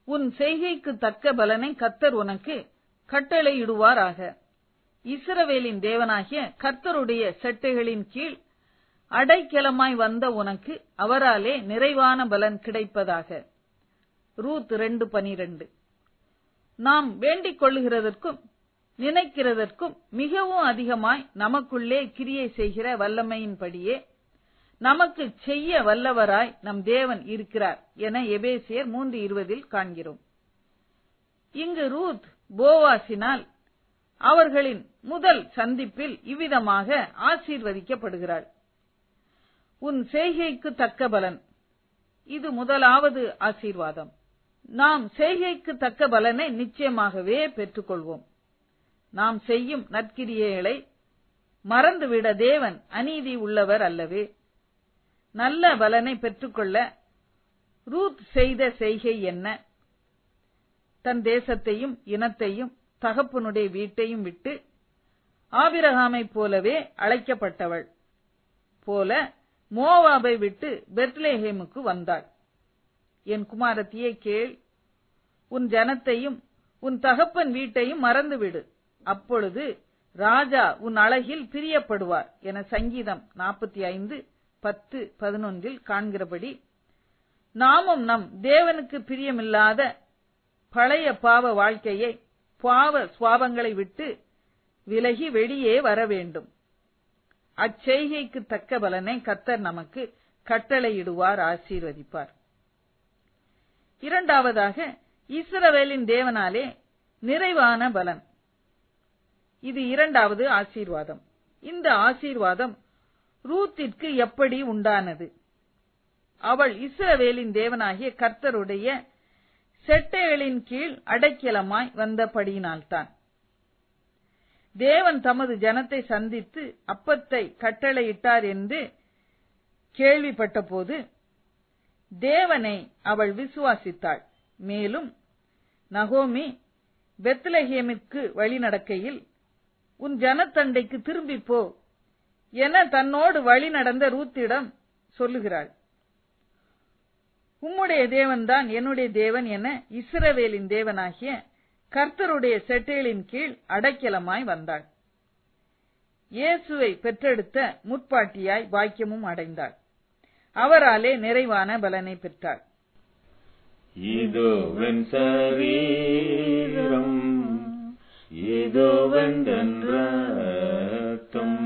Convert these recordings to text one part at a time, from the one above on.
உன் செய்கைக்கு தக்க பலனை கர்த்தர் உனக்கு கட்டளையிடுவாராக. இஸ்ரவேலின் தேவனாகிய கர்த்தருடைய செட்டைகளின் கீழ் அடைக்கலமாய் வந்த உனக்கு அவராலே நிறைவான பலன் கிடைப்பதாக. ரூத் 2:12. நாம் வேண்டிக் கொள்ளுகிறதற்கும் நினைக்கிறதற்கும் மிகவும் அதிகமாய் நமக்குள்ளே கிரியை செய்கிற வல்லமையின்படியே நமக்கு செய்ய வல்லவராய் நம் தேவன் இருக்கிறார் என எபேசியர் 3:20 காண்கிறோம். இங்கு ரூத் போவாசினால் அவர்களின் முதல் சந்திப்பில் இவ்விதமாக ஆசீர்வதிக்கப்படுகிறாள். உன் செய்கைக்கு தக்க பலன். இது முதலாவது ஆசீர்வாதம். நாம் செய்கைக்கு தக்க பலனை நிச்சயமாகவே பெற்றுக்கொள்வோம். நாம் செய்யும் நற்கிரியைகளை மறந்துவிட தேவன் அநீதி உள்ளவர் அல்லவே. நல்ல பலனை பெற்றுக்கொள்ள ரூத் செய்த செய்கை என்ன? தன் தேசத்தையும் இனத்தையும் தகப்பனுடைய வீட்டையும் விட்டு ஆபிரகாமைப் போலவே அழைக்கப்பட்டவள் போல மோவாபை விட்டு பெத்லெகேமுக்கு வந்தாள். என் குமாரத்தியே கேள், உன் ஜனத்தையும் உன் தகப்பன் வீட்டையும் மறந்துவிடு, அப்பொழுது ராஜா உன் அழகில் பிரியப்படுவார் என சங்கீதம் 45:10-11 காண்கிறபடி நாமும் நம் தேவனுக்கு பிரியமில்லாத பழைய பாவ வாழ்க்கையை பாவ சுவாபங்களை விட்டு விலகி வெளியே வர வேண்டும். அச்செய்கைக்கு தக்க பலனை கர்த்தர் நமக்கு கட்டளையிடுவார், ஆசீர்வதிப்பார். இரண்டாவதாக, இஸ்ரவேலின் தேவனாலே நிறைவான பலன். இது இரண்டாவது ஆசீர்வாதம். இந்த ஆசீர்வாதம் ரூத்திற்கு எப்படி உண்டானது? அவள் இஸ்ரவேலின் தேவனாகிய கர்த்தருடைய செட்டைகளின் கீழ் அடைக்கலமாய் வந்தபடியினால்தான். தேவன் தமது ஜனத்தை சந்தித்து அப்பத்தை கட்டளையிட்டார் என்று கேள்விப்பட்ட போது தேவனை அவள் விசுவாசித்தாள். மேலும் நகோமி பெத்லெகேமிற்கு வழி நடக்கையில் உன் ஜனத்தண்டைக்கு திரும்பிப்போ என தன்னோடு வழி நடந்த ரூத்திடம் சொல்லுகிறாள். உம்முடைய தேவன்தான் என்னுடைய தேவன் என இஸ்ரவேலின் தேவனாகிய கர்த்தருடைய செட்டைகளின் கீழ் அடைக்கலமாய் வந்தாள். இயேசுவை பெற்றெடுத்த முற்பாட்டியாய் பாக்கியமும் அடைந்தாள். அவராலே நிறைவான பலனை பெற்றாள். இதோவன் சரீரம், இதோவன் ரத்தம்,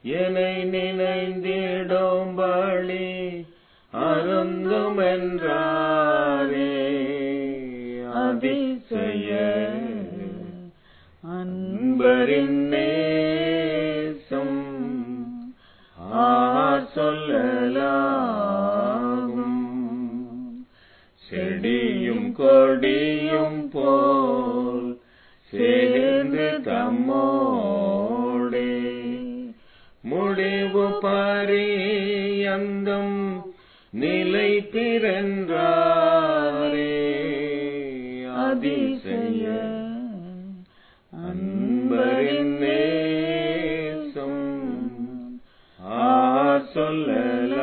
என்னை நினைந்திடும் பலி அருந்தும் என்றாரே. அதிசய அன்பரின் நேசம் சொல்லலாகும். செடியும் கொடியும் போல் சேர்ந்து தம்மோடே முடிவு பரியந்தம் நிலைத்திருந்தாரே. அதிசய அன்பரின் நேசம் சொல்லலாகும்.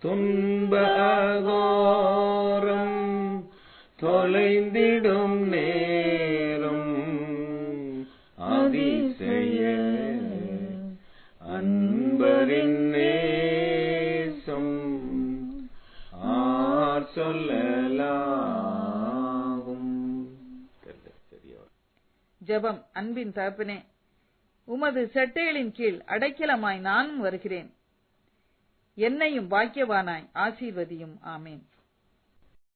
துன்ப அகோரம் தொலைந்திடும் நேரம் அதிசய அன்பரின் நேசம் சொல்லலாகும். ஜெபம். அன்பின் தகப்பனே, உமது செட்டைகளின் கீழ் அடைக்கலமாய் நானும் வருகிறேன். என்னையும் பாக்கியவானாய் ஆசீர்வதியும். ஆமேன்.